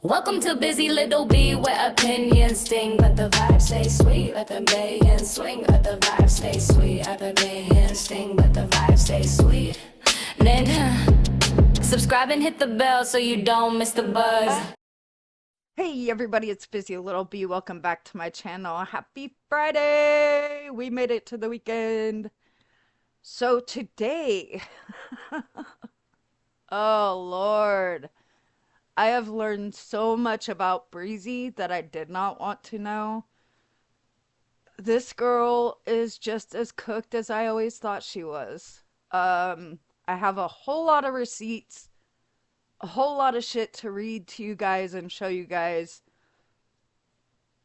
Welcome to Busy Little Bee, where opinions sting, but the vibes stay sweet. Let the mayhem swing, let the vibes stay sweet. Let the mayhem sting, but the vibes stay sweet. Then, subscribe and hit the bell so you don't miss the buzz. Hey everybody, it's Busy Little Bee. Welcome back to my channel. Happy Friday! We made it to the weekend. So today, oh Lord, I have learned so much about Breezy that I did not want to know. This girl is just as cooked as I always thought she was. I have a whole lot of receipts, a whole lot of shit to read to you guys and show you guys.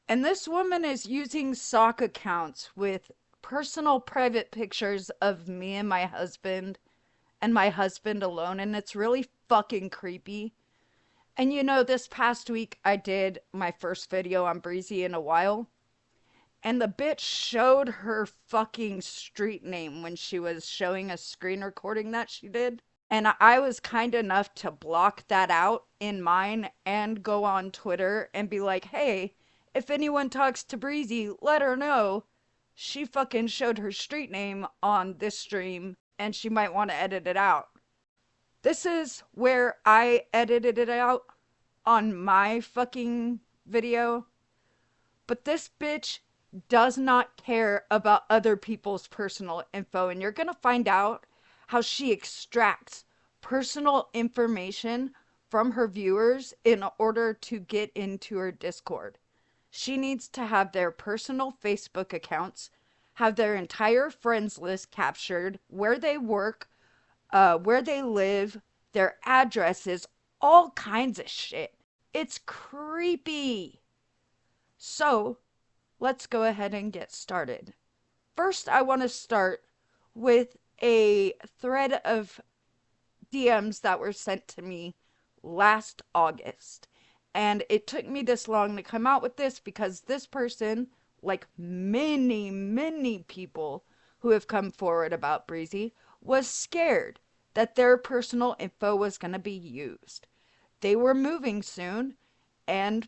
And this woman is using sock accounts with personal private pictures of me and my husband alone, and it's really fucking creepy. And you know, this past week I did my first video on Breezy in a while, and the bitch showed her fucking street name when she was showing a screen recording that she did. And I was kind enough to block that out in mine and go on Twitter and be like, hey, if anyone talks to Breezy, let her know she fucking showed her street name on this stream and she might want to edit it out. This is where I edited it out on my fucking video. But this bitch does not care about other people's personal info, and you're gonna find out how she extracts personal information from her viewers in order to get into her Discord. She needs to have their personal Facebook accounts, have their entire friends list captured, where they work, where they live, their addresses, all kinds of shit. It's creepy. So, let's go ahead and get started. First, I want to start with a thread of DMs that were sent to me last August. And it took me this long to come out with this because this person, like many people who have come forward about Breezy, was scared that their personal info was going to be used. They were moving soon and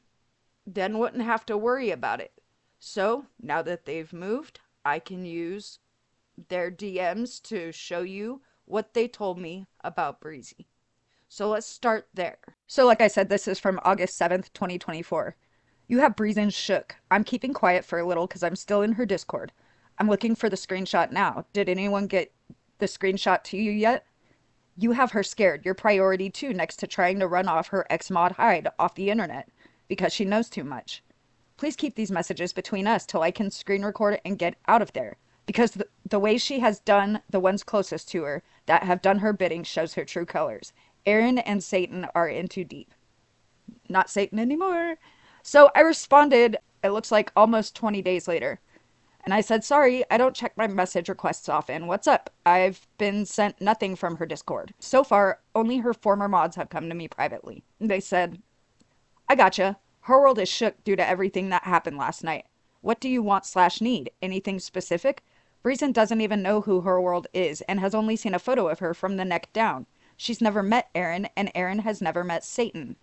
then wouldn't have to worry about it. So now that they've moved, I can use their DMs to show you what they told me about Breezy. So let's start there. So like I said, this is from August 7th, 2024. You have Breezy shook. I'm keeping quiet for a little because I'm still in her Discord. I'm looking for the screenshot now. Did anyone get the screenshot to you yet? You have her scared. Your priority too, next to trying to run off her ex-mod Hyde off the internet because she knows too much. Please keep these messages between us till I can screen record it and get out of there. Because the way she has done the ones closest to her that have done her bidding shows her true colors. Aaron and Satan are in too deep. Not Satan anymore. So I responded, it looks like almost 20 days later. And I said, sorry, I don't check my message requests often. What's up? I've been sent nothing from her Discord. So far, only her former mods have come to me privately. They said, I gotcha. Her world is shook due to everything that happened last night. What do you want/need? Anything specific? Breezen doesn't even know who her world is and has only seen a photo of her from the neck down. She's never met Aaron, and Aaron has never met Satan.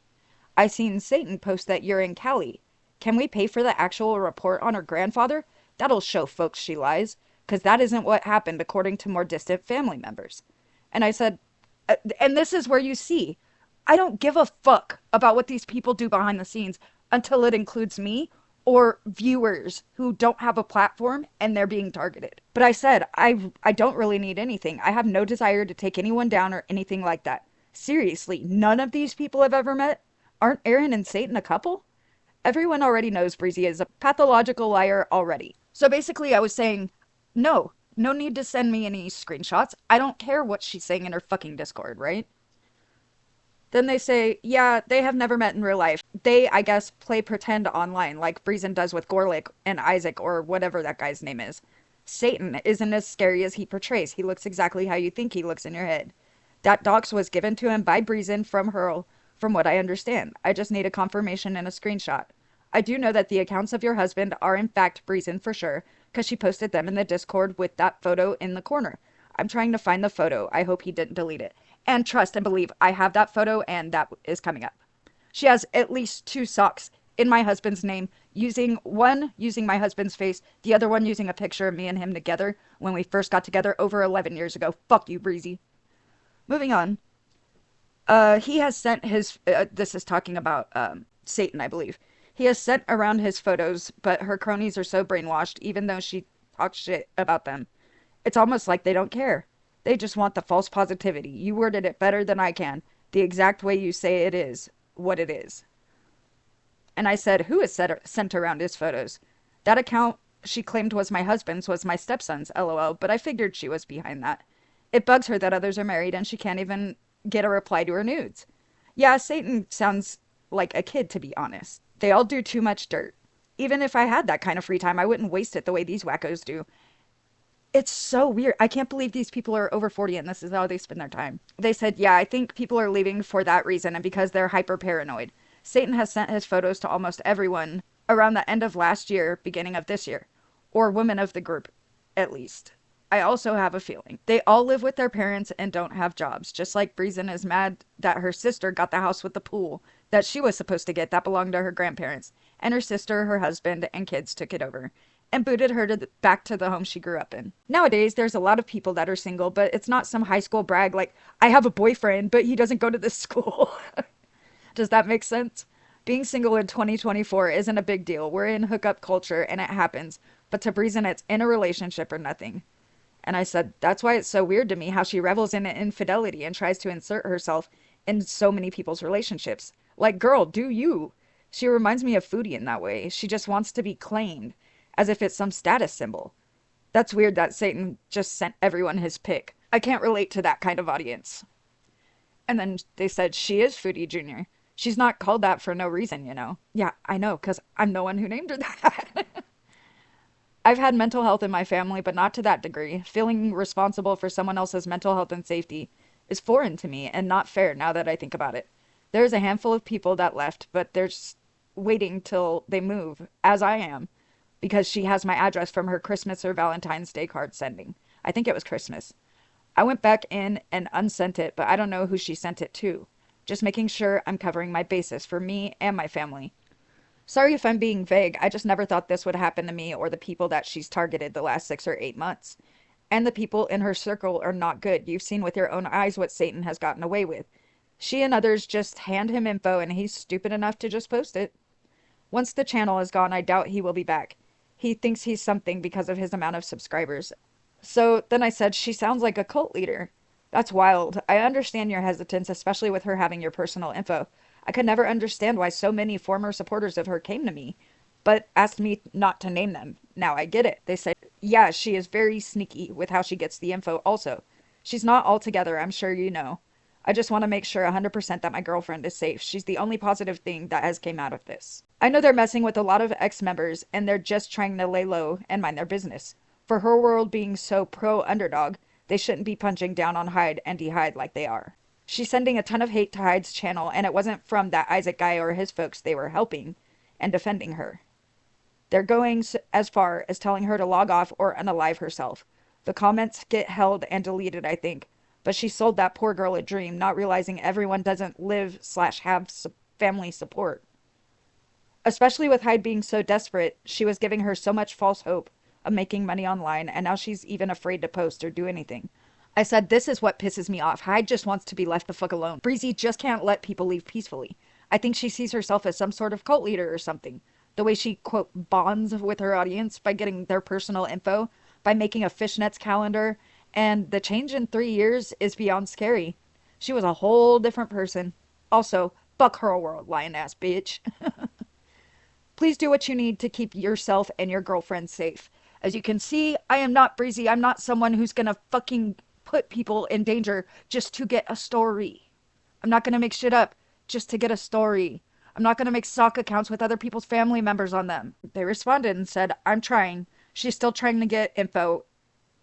I seen Satan post that you're in Cali. Can we pay for the actual report on her grandfather? That'll show folks she lies, 'cause that isn't what happened according to more distant family members. And I said, and this is where you see, I don't give a fuck about what these people do behind the scenes until it includes me or viewers who don't have a platform and they're being targeted. But I said, I don't really need anything. I have no desire to take anyone down or anything like that. Seriously, none of these people I've ever met? Aren't Aaron and Satan a couple? Everyone already knows Breezy is a pathological liar already. So basically I was saying, no need to send me any screenshots. I don't care what she's saying in her fucking Discord, right? Then they say, yeah, they have never met in real life. They, I guess, play pretend online like Breezen does with Gorlick and Isaac or whatever that guy's name is. Satan isn't as scary as he portrays. He looks exactly how you think he looks in your head. That dox was given to him by Breezen from Hurl, from what I understand. I just need a confirmation and a screenshot. I do know that the accounts of your husband are in fact Breezen for sure, because she posted them in the Discord with that photo in the corner. I'm trying to find the photo. I hope he didn't delete it. And trust and believe, I have that photo and that is coming up. She has at least two socks in my husband's name, using my husband's face, the other one using a picture of me and him together when we first got together over 11 years ago. Fuck you, Breezy. Moving on. He has sent his. This is talking about Satan, I believe. He has sent around his photos, but her cronies are so brainwashed, even though she talks shit about them. It's almost like they don't care. They just want the false positivity. You worded it better than I can. The exact way you say it is what it is. And I said, who has sent around his photos? That account she claimed was my husband's was my stepson's, lol, but I figured she was behind that. It bugs her that others are married and she can't even get a reply to her nudes. Yeah, Satan sounds like a kid, to be honest. They all do too much dirt. Even if I had that kind of free time, I wouldn't waste it the way these wackos do. It's so weird. I can't believe these people are over 40 and this is how they spend their time. They said, yeah, I think people are leaving for that reason and because they're hyper paranoid. Satan has sent his photos to almost everyone around the end of last year, beginning of this year, or women of the group, at least. I also have a feeling they all live with their parents and don't have jobs, just like Breezen is mad that her sister got the house with the pool that she was supposed to get that belonged to her grandparents, and her sister, her husband, and kids took it over and booted her back to the home she grew up in. Nowadays, there's a lot of people that are single, but it's not some high school brag like, I have a boyfriend, but he doesn't go to this school. Does that make sense? Being single in 2024 isn't a big deal. We're in hookup culture and it happens. But to Breezen, it's in a relationship or nothing. And I said, that's why it's so weird to me how she revels in infidelity and tries to insert herself in so many people's relationships. Like, girl, do you? She reminds me of Foodie in that way. She just wants to be claimed, as if it's some status symbol. That's weird that Satan just sent everyone his pic. I can't relate to that kind of audience. And then they said, she is Foodie Jr. She's not called that for no reason, you know? Yeah, I know, because I'm the one who named her that. I've had mental health in my family, but not to that degree. Feeling responsible for someone else's mental health and safety is foreign to me and not fair now that I think about it. There's a handful of people that left, but they're just waiting till they move, as I am, because she has my address from her Christmas or Valentine's Day card sending. I think it was Christmas. I went back in and unsent it, but I don't know who she sent it to. Just making sure I'm covering my bases for me and my family. Sorry if I'm being vague, I just never thought this would happen to me or the people that she's targeted the last 6 or 8 months. And the people in her circle are not good. You've seen with your own eyes what Satan has gotten away with. She and others just hand him info and he's stupid enough to just post it. Once the channel is gone, I doubt he will be back. He thinks he's something because of his amount of subscribers. So then I said, she sounds like a cult leader. That's wild. I understand your hesitance, especially with her having your personal info. I could never understand why so many former supporters of her came to me, but asked me not to name them. Now I get it. They said, yeah, she is very sneaky with how she gets the info also. She's not all together, I'm sure you know. I just want to make sure 100% that my girlfriend is safe. She's the only positive thing that has came out of this. I know they're messing with a lot of ex-members, and they're just trying to lay low and mind their business. For her world being so pro-underdog, they shouldn't be punching down on Hyde and D-Hyde like they are. She's sending a ton of hate to Hyde's channel, and it wasn't from that Isaac guy or his folks they were helping and defending her. They're going as far as telling her to log off or unalive herself. The comments get held and deleted, I think. But she sold that poor girl a dream, not realizing everyone doesn't live/have family support. Especially with Hyde being so desperate, she was giving her so much false hope of making money online, and now she's even afraid to post or do anything. I said, this is what pisses me off. Hyde just wants to be left the fuck alone. Breezy just can't let people leave peacefully. I think she sees herself as some sort of cult leader or something. The way she, quote, bonds with her audience by getting their personal info, by making a fishnets calendar, and the change in 3 years is beyond scary. She was a whole different person. Also, fuck her world, lion-ass bitch. Please do what you need to keep yourself and your girlfriend safe. As you can see, I am not Breezy. I'm not someone who's gonna fucking put people in danger just to get a story. I'm not gonna make shit up just to get a story. I'm not gonna make sock accounts with other people's family members on them. They responded and said, I'm trying. She's still trying to get info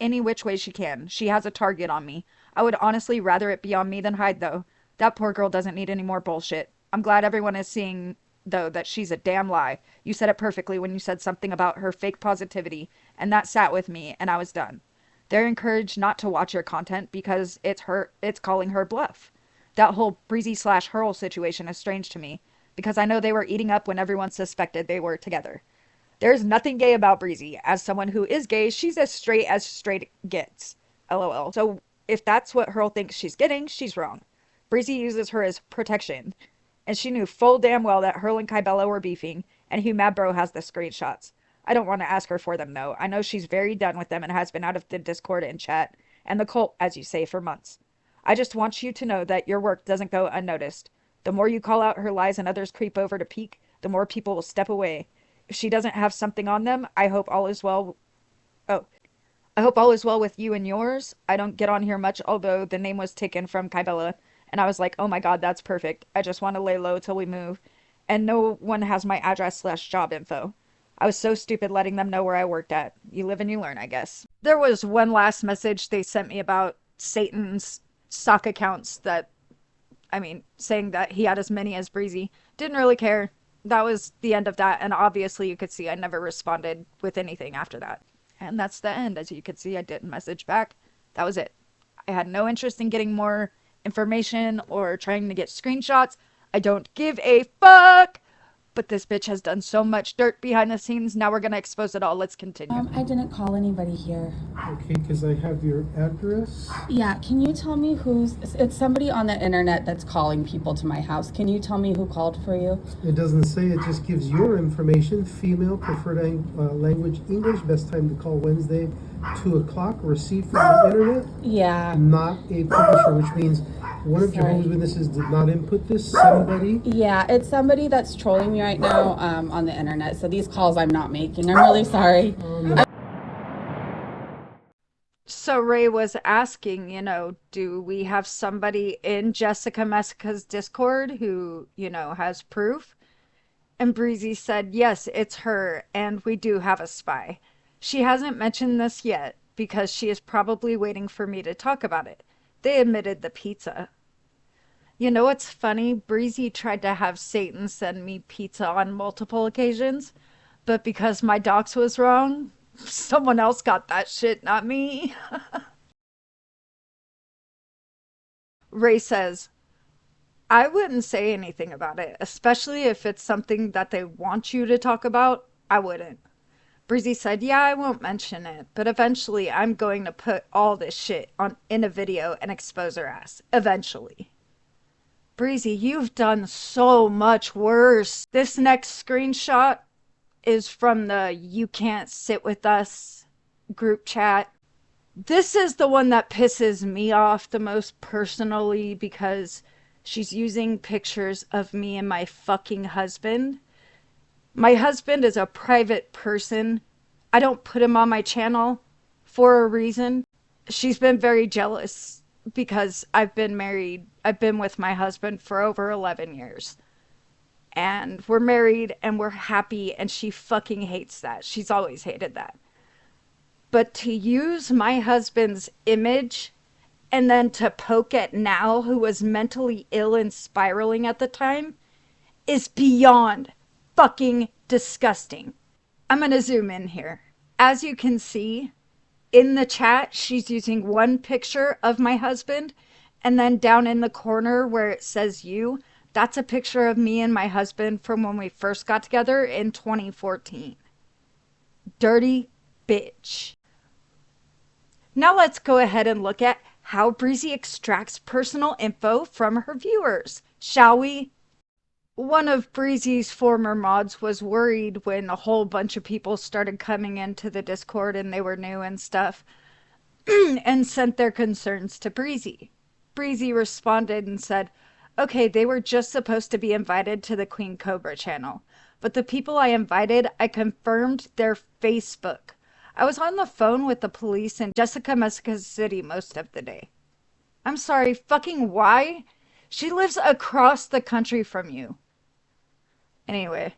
any which way she can. She has a target on me. I would honestly rather it be on me than Hyde, though. That poor girl doesn't need any more bullshit. I'm glad everyone is seeing, though, that she's a damn lie. You said it perfectly when you said something about her fake positivity, and that sat with me, and I was done. They're encouraged not to watch your content because it's calling her bluff. That whole Breezy/Hurl situation is strange to me. because I know they were eating up when everyone suspected they were together. There's nothing gay about Breezy. As someone who is gay, she's as straight gets. LOL. So if that's what Hurl thinks she's getting, she's wrong. Breezy uses her as protection. And she knew full damn well that Hurl and Kybella were beefing, and Hugh Madbro has the screenshots. I don't want to ask her for them, though. I know she's very done with them and has been out of the Discord and chat, and the cult, as you say, for months. I just want you to know that your work doesn't go unnoticed. The more you call out her lies and others creep over to peek, the more people will step away. If she doesn't have something on them, I hope all is well. Oh, I hope all is well with you and yours. I don't get on here much, although the name was taken from Kybella, and I was like, oh my god, that's perfect. I just want to lay low till we move. And no one has my address/job info. I was so stupid letting them know where I worked at. You live and you learn, I guess. There was one last message they sent me about Satan's sock accounts that, I mean, saying that he had as many as Breezy. Didn't really care. That was the end of that, and obviously you could see I never responded with anything after that. And that's the end. As you could see, I didn't message back. That was it. I had no interest in getting more information or trying to get screenshots. I don't give a fuck! But this bitch has done so much dirt behind the scenes. Now we're gonna expose it all. Let's continue. I didn't call anybody here. Okay, because I have your address. Yeah, can you tell me it's somebody on the internet that's calling people to my house. Can you tell me who called for you? It doesn't say, it just gives your information. Female, preferred language English, best time to call Wednesday, 2 o'clock. Received from the internet. Yeah. Not a publisher, which means one of Jehovah's Witnesses did not input this. Somebody. Yeah, it's somebody that's trolling me right now on the internet. So these calls I'm not making. I'm really sorry. So Ray was asking, do we have somebody in Jessica Messica's Discord who, has proof? And Breezy said, yes, it's her, and we do have a spy. She hasn't mentioned this yet because she is probably waiting for me to talk about it. They admitted the pizza. You know what's funny? Breezy tried to have Satan send me pizza on multiple occasions, but because my docs was wrong, someone else got that shit, not me. Ray says, I wouldn't say anything about it, especially if it's something that they want you to talk about. I wouldn't. Breezy said, yeah, I won't mention it, but eventually I'm going to put all this shit in a video and expose her ass. Eventually. Breezy, you've done so much worse. This next screenshot is from the You Can't Sit With Us group chat. This is the one that pisses me off the most personally because she's using pictures of me and my fucking husband. My husband is a private person. I don't put him on my channel for a reason. She's been very jealous because I've been married. I've been with my husband for over 11 years. And we're married and we're happy, and she fucking hates that. She's always hated that. But to use my husband's image and then to poke at Now, who was mentally ill and spiraling at the time, is beyond fucking disgusting. I'm gonna zoom in here. As you can see, in the chat, she's using one picture of my husband, and then down in the corner where it says you, that's a picture of me and my husband from when we first got together in 2014. Dirty bitch. Now let's go ahead and look at how Breezy extracts personal info from her viewers, shall we? One of Breezy's former mods was worried when a whole bunch of people started coming into the Discord and they were new and stuff, and sent their concerns to Breezy. Breezy responded and said, okay, they were just supposed to be invited to the Queen Cobra channel, but the people I invited, I confirmed their Facebook. I was on the phone with the police in Jessica Messica City most of the day. I'm sorry, fucking why? She lives across the country from you. Anyway,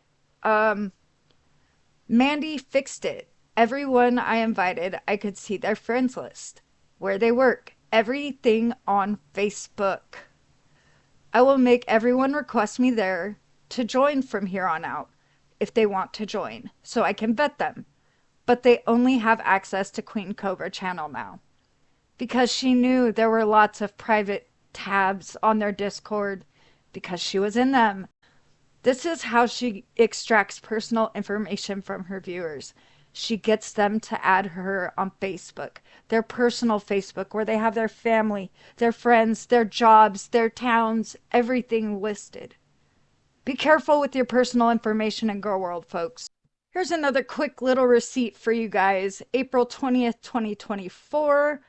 Mandy fixed it. Everyone I invited, I could see their friends list, where they work, everything on Facebook. I will make everyone request me there to join from here on out, if they want to join, so I can vet them. But they only have access to Queen Cobra channel now. Because she knew there were lots of private tabs on their Discord, because she was in them. This is how she extracts personal information from her viewers. She gets them to add her on Facebook, their personal Facebook, where they have their family, their friends, their jobs, their towns, everything listed. Be careful with your personal information in Girl World, folks. Here's another quick little receipt for you guys. April 20th, 2024.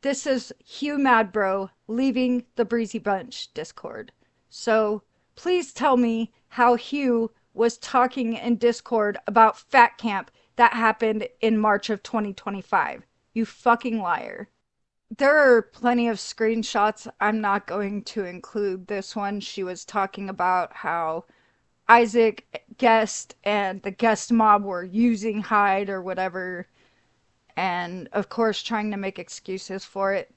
This is Hugh Madbro leaving the Breezy Bunch Discord. So please tell me how Hugh was talking in Discord about Fat Camp that happened in March of 2025. You fucking liar. There are plenty of screenshots. I'm not going to include this one. She was talking about how Isaac Guest and the Guest mob were using Hyde or whatever, and of course trying to make excuses for it.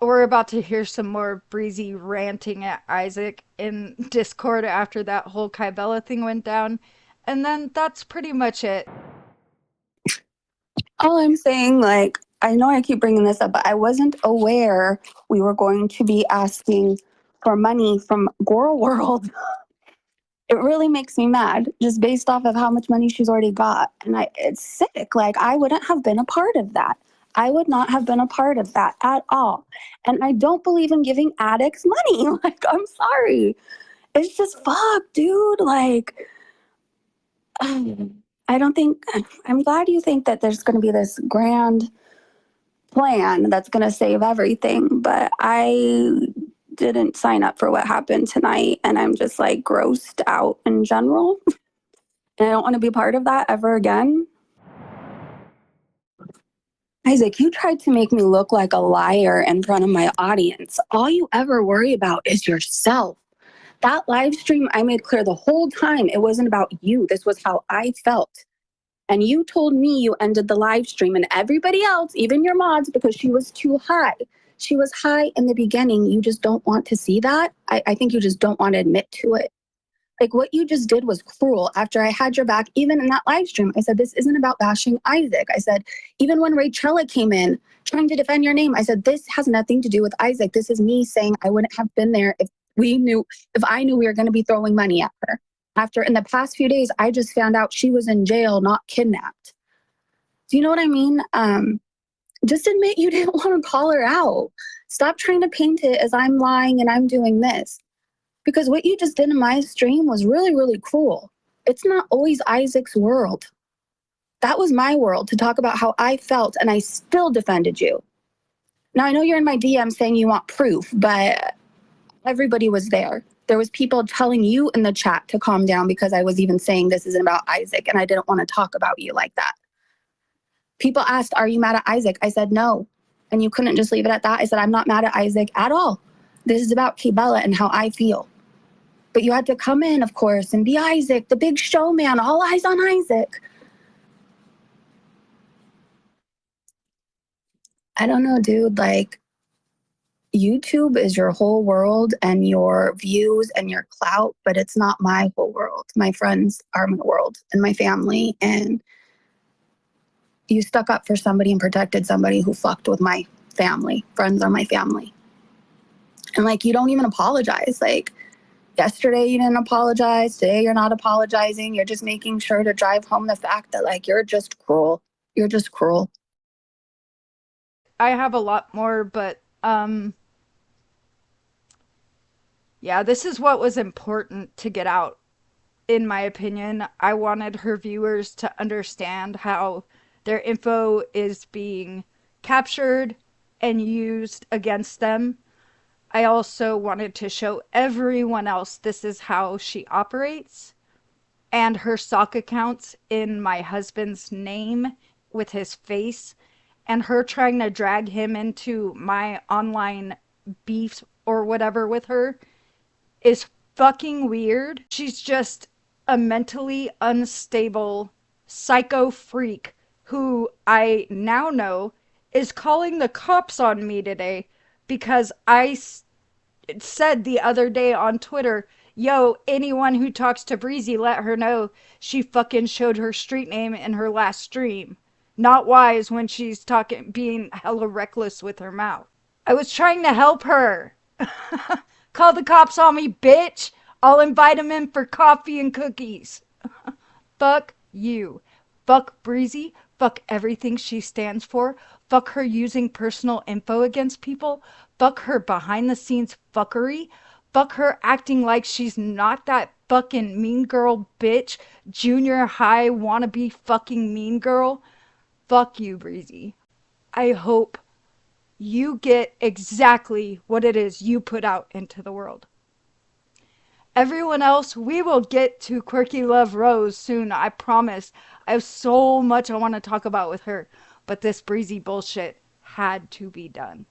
We're about to hear some more Breezy ranting at Isaac in Discord after that whole Kybella thing went down. And then that's pretty much it. All I'm saying, like, I know I keep bringing this up, but I wasn't aware we were going to be asking for money from Girl World. It really makes me mad just based off of how much money she's already got. And it's sick. Like, I wouldn't have been a part of that. I would not have been a part of that at all. And I don't believe in giving addicts money. Like, I'm sorry. It's just fuck, dude. Like, I don't think, I'm glad you think that there's going to be this grand plan that's going to save everything, but I didn't sign up for what happened tonight, and I'm just like grossed out in general. And I don't want to be part of that ever again. Isaac, you tried to make me look like a liar in front of my audience. All you ever worry about is yourself. That live stream, I made clear the whole time it wasn't about you. This was how I felt. And you told me you ended the live stream, and everybody else, even your mods, because she was too high. She was high in the beginning. You just don't want to see that. I think you just don't want to admit to it. Like, what you just did was cruel. After I had your back, even in that live stream, I said, this isn't about bashing Isaac. I said, even when Rachella came in trying to defend your name, I said, this has nothing to do with Isaac. This is me saying I wouldn't have been there if I knew we were going to be throwing money at her. After, in the past few days, I just found out she was in jail, not kidnapped. Do you know what I mean? Just admit you didn't want to call her out. Stop trying to paint it as I'm lying and I'm doing this. Because what you just did in my stream was really, really cruel. It's not always Isaac's world. That was my world, to talk about how I felt, and I still defended you. Now, I know you're in my DM saying you want proof, but everybody was there. There was people telling you in the chat to calm down because I was even saying this isn't about Isaac, and I didn't want to talk about you like that. People asked, are you mad at Isaac? I said no. And you couldn't just leave it at that. I said, I'm not mad at Isaac at all. This is about Kybella and how I feel. But you had to come in, of course, and be Isaac, the big showman, all eyes on Isaac. I don't know, dude, like, YouTube is your whole world and your views and your clout, but it's not my whole world. My friends are my world and my family, and you stuck up for somebody and protected somebody who fucked with my family. Friends are my family. And, like, you don't even apologize. Like, yesterday you didn't apologize. Today you're not apologizing. You're just making sure to drive home the fact that, like, you're just cruel. You're just cruel. I have a lot more, but yeah, this is what was important to get out, in my opinion. I wanted her viewers to understand how their info is being captured and used against them. I also wanted to show everyone else this is how she operates, and her sock accounts in my husband's name with his face, and her trying to drag him into my online beef or whatever with her is fucking weird. She's just a mentally unstable psycho freak who I now know is calling the cops on me today because I said the other day on Twitter, yo, anyone who talks to Breezy, let her know she fucking showed her street name in her last stream. Not wise when she's talking, being hella reckless with her mouth. I was trying to help her. Call the cops on me, bitch. I'll invite him in for coffee and cookies. Fuck you. Fuck Breezy. Fuck everything she stands for. Fuck her using personal info against people. Fuck her behind the scenes fuckery. Fuck her acting like she's not that fucking mean girl bitch, junior high wannabe fucking mean girl. Fuck you, Breezy. I hope you get exactly what it is you put out into the world. Everyone else, we will get to Quirky Love Rose soon, I promise. I have so much I want to talk about with her, but this Breezy bullshit had to be done.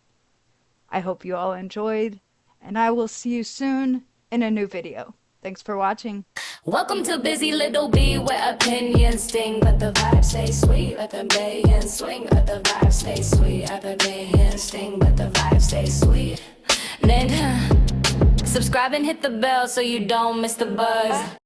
I hope you all enjoyed, and I will see you soon in a new video. Thanks for watching. Welcome to Busy Little Bee, where opinions sting, but the vibes stay sweet. Let the bay swing, let the vibes stay sweet. Let the bay sting, but the vibes stay sweet. Then subscribe and hit the bell so you don't miss the buzz.